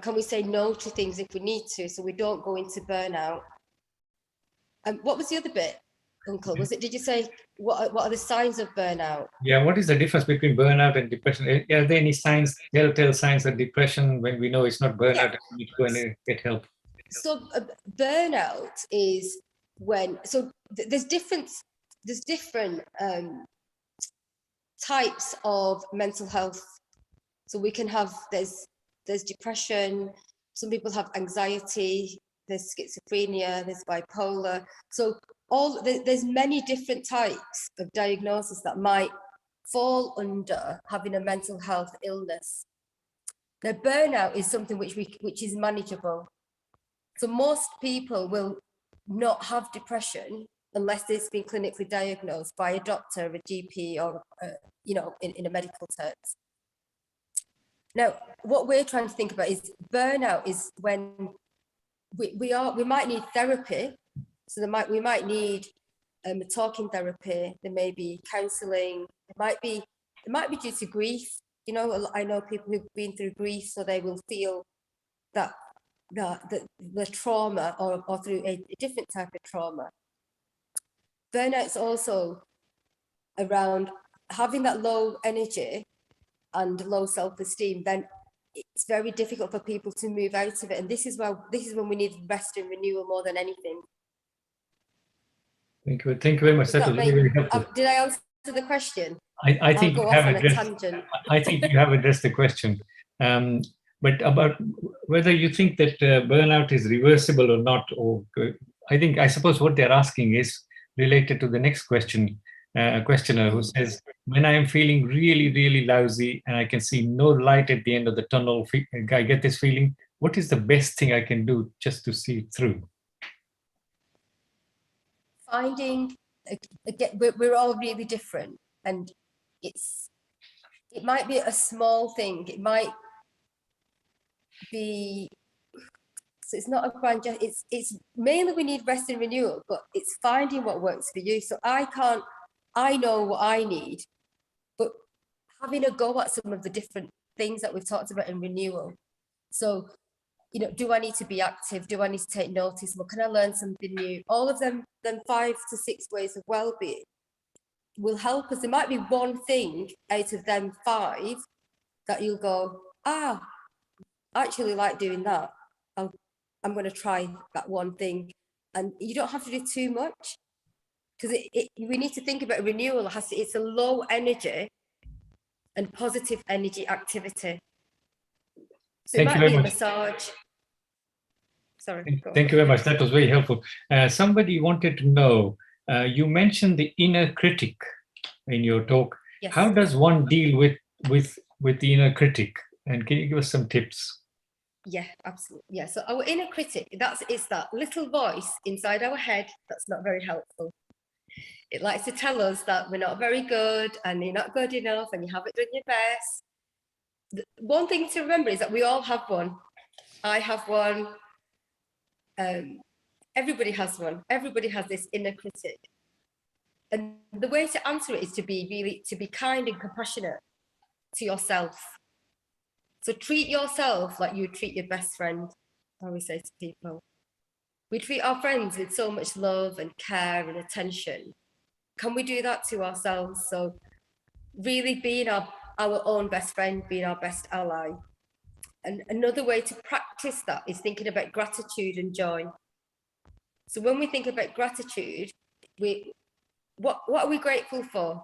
Can we say no to things if we need to, so we don't go into burnout? And what was the other bit, Uncle? Did you say, what are the signs of burnout? Yeah, what is the difference between burnout and depression? Are there any signs, telltale signs of depression when we know it's not burnout and we need to go and get help? So burnout is when, there's different types of mental health. So we can have, there's depression, some people have anxiety, there's schizophrenia, there's bipolar. So there's many different types of diagnosis that might fall under having a mental health illness. Now, burnout is something which is manageable. So most people will not have depression unless it's been clinically diagnosed by a doctor, a GP, or in a medical terms. Now, what we're trying to think about is burnout is when we might need therapy. So we might need talking therapy. There may be counselling. It might be due to grief. I know people who've been through grief, so they will feel that the trauma or through a different type of trauma. Burnout's also around having that low energy and low self-esteem. Then it's very difficult for people to move out of it, and this is when we need rest and renewal more than anything. Thank you very much. That was very helpful. Did I answer the question? I think you have addressed. I think you have addressed the question. But about whether you think that burnout is reversible or not, or I suppose what they're asking is related to the next question. a questioner who says, when I am feeling really, really lousy and I can see no light at the end of the tunnel, I get this feeling, what is the best thing I can do just to see it through? Finding, again, we're all really different, and it might be a small thing. It might be, so it's not a grand gesture. It's mainly we need rest and renewal, but it's finding what works for you. So I know what I need, but having a go at some of the different things that we've talked about in renewal. So, you know, do I need to be active? Do I need to take notice? Well, can I learn something new? All of them 5 to 6 ways of well-being will help us. There might be one thing out of them 5 that you'll go, I actually like doing that. I'm going to try that one thing. And you don't have to do too much, because we need to think about renewal. It's a low energy and positive energy activity. So it might be a massage. Sorry. Thank you very much. That was very helpful. Somebody wanted to know, you mentioned the inner critic in your talk. Yes. How does one deal with the inner critic? And can you give us some tips? Yeah, absolutely. Yeah. So our inner critic, it's that little voice inside our head that's not very helpful. It likes to tell us that we're not very good and you're not good enough and you haven't done your best. One thing to remember is that we all have one. I have one. Everybody has one. Everybody has this inner critic. And the way to answer it is to be kind and compassionate to yourself. So treat yourself like you would treat your best friend, I always say to people. We treat our friends with so much love and care and attention. Can we do that to ourselves? So really being our own best friend, being our best ally. And another way to practice that is thinking about gratitude and joy. So when we think about gratitude, what are we grateful for?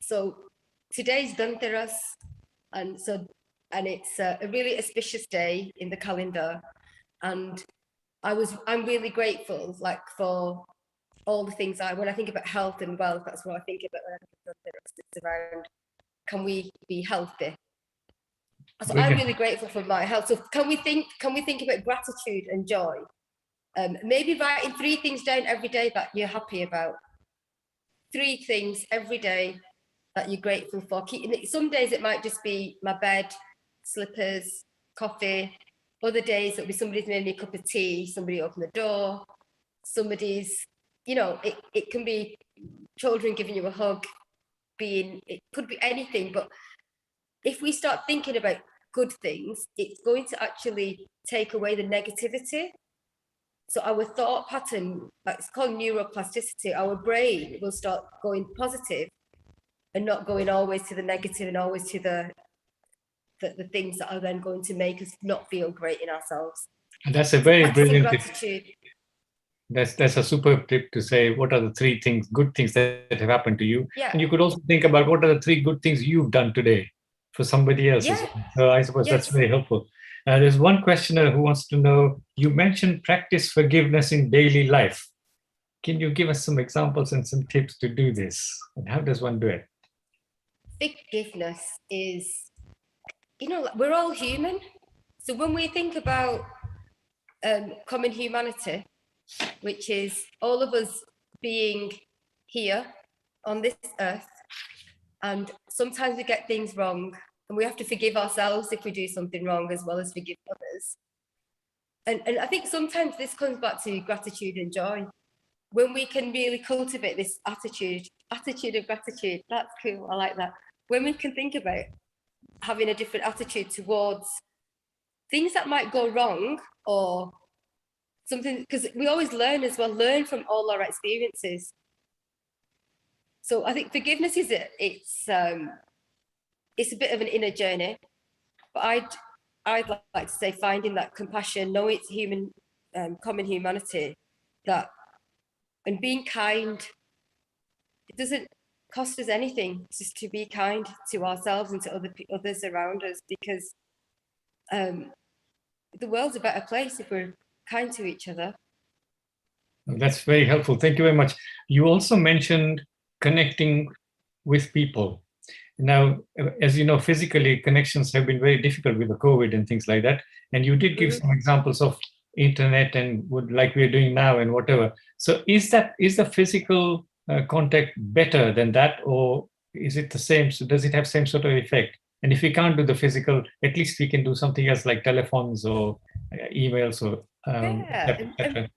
So today's Dhanteras, and it's a really auspicious day in the calendar, and I'm really grateful, like, for all the things when I think about health and wealth. That's what I think about when I think of Dhanteras. It's around, can we be healthy? So I'm really grateful for my health. So can we think about gratitude and joy? Maybe writing 3 things down every day that you're happy about. 3 things every day that you're grateful for. Some days it might just be my bed, slippers, coffee. Other days it'll be somebody's made me a cup of tea, somebody opened the door, somebody's, it can be children giving you a hug, it could be anything. But if we start thinking about good things, it's going to actually take away the negativity. So our thought pattern, it's called neuroplasticity, our brain will start going positive and not going always to the negative and always to the things that are then going to make us not feel great in ourselves. And that's a very brilliant gratitude. Tip. That's a superb tip to say, what are the 3 things, good things that have happened to you? Yeah. And you could also think about what are the 3 good things you've done today for somebody else. Yeah. So I suppose that's very helpful. There's one questioner who wants to know, you mentioned practice forgiveness in daily life. Can you give us some examples and some tips to do this? And how does one do it? Forgiveness is, we're all human. So when we think about common humanity, which is all of us being here on this earth, and sometimes we get things wrong, and we have to forgive ourselves if we do something wrong, as well as forgive others. And I think sometimes this comes back to gratitude and joy. When we can really cultivate this attitude of gratitude, that's cool, I like that. When we can think about having a different attitude towards things that might go wrong, or something, because we always learn learn from all our experiences. So I think forgiveness it's a bit of an inner journey, but I'd like to say finding that compassion, knowing it's human, common humanity, and being kind. It doesn't cost us anything just to be kind to ourselves and to others around us, because the world's a better place if we're kind to each other. That's very helpful. Thank you very much. You also mentioned connecting with people. Now, as you know, physically connections have been very difficult with the COVID and things like that. And you did give some examples of internet and like we're doing now and whatever. So is the physical contact better than that, or is it the same? So does it have same sort of effect? And if we can't do the physical, at least we can do something else like telephones or emails or etc.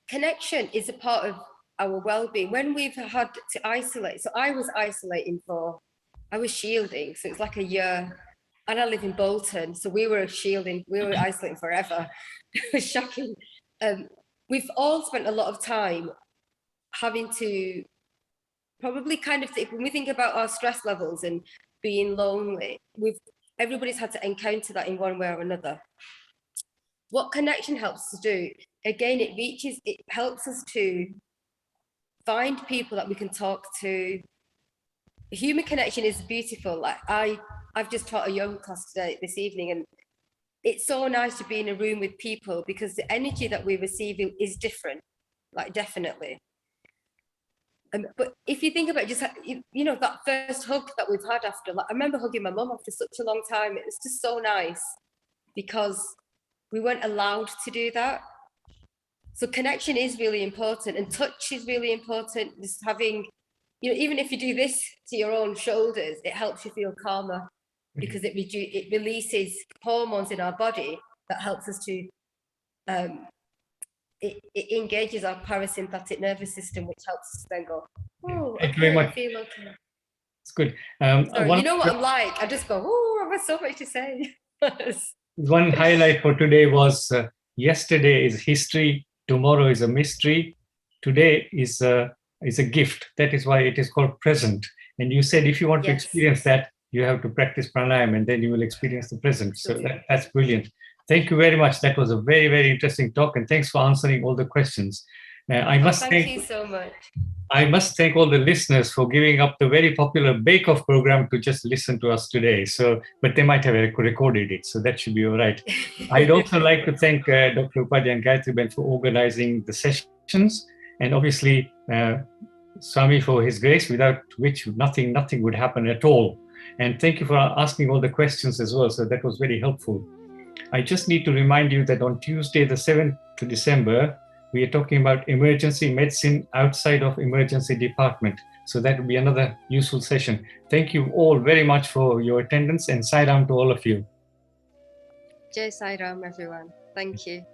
Connection is a part of our well-being. When we've had to isolate, so I was shielding, so it's like a year, and I live in Bolton, so we were isolating forever. It was shocking. We've all spent a lot of time having to probably kind of when we think about our stress levels and being lonely, everybody's had to encounter that in one way or another. What connection helps us do, again, it helps us to find people that we can talk to. Human connection is beautiful. Like I've just taught a yoga class this evening, and it's so nice to be in a room with people because the energy that we receive is different, like definitely. But if you think about just, you know, that first hug that we've had after, like I remember hugging my mum after such a long time. It was just so nice because we weren't allowed to do that. So connection is really important, and touch is really important. Just having, you know, even if you do this to your own shoulders, it helps you feel calmer because it releases hormones in our body that helps us to, it engages our parasympathetic nervous system, which helps us then go, oh, thank you very much. I feel okay. It's good. Sorry, you know what I'm like? I just go, oh, I've got so much to say. One highlight for today was yesterday is history, tomorrow is a mystery, today is a gift. That is why it is called present. And you said if you want to experience that, you have to practice pranayama, and then you will experience the present. So that's brilliant. Thank you very much. That was a very, very interesting talk, and thanks for answering all the questions. Thank you so much. I must thank all the listeners for giving up the very popular Bake Off program to just listen to us today. But they might have recorded it, so that should be all right. I'd also like to thank Dr. Upadhyay and Gayatri-Ben for organizing the sessions, and obviously Swami for his grace, without which nothing would happen at all. And thank you for asking all the questions as well. So that was very helpful. I just need to remind you that on Tuesday, the 7th of December, we are talking about emergency medicine outside of emergency department. So that will be another useful session. Thank you all very much for your attendance, and Sai Ram to all of you. Jai Sai Ram, everyone. Thank you.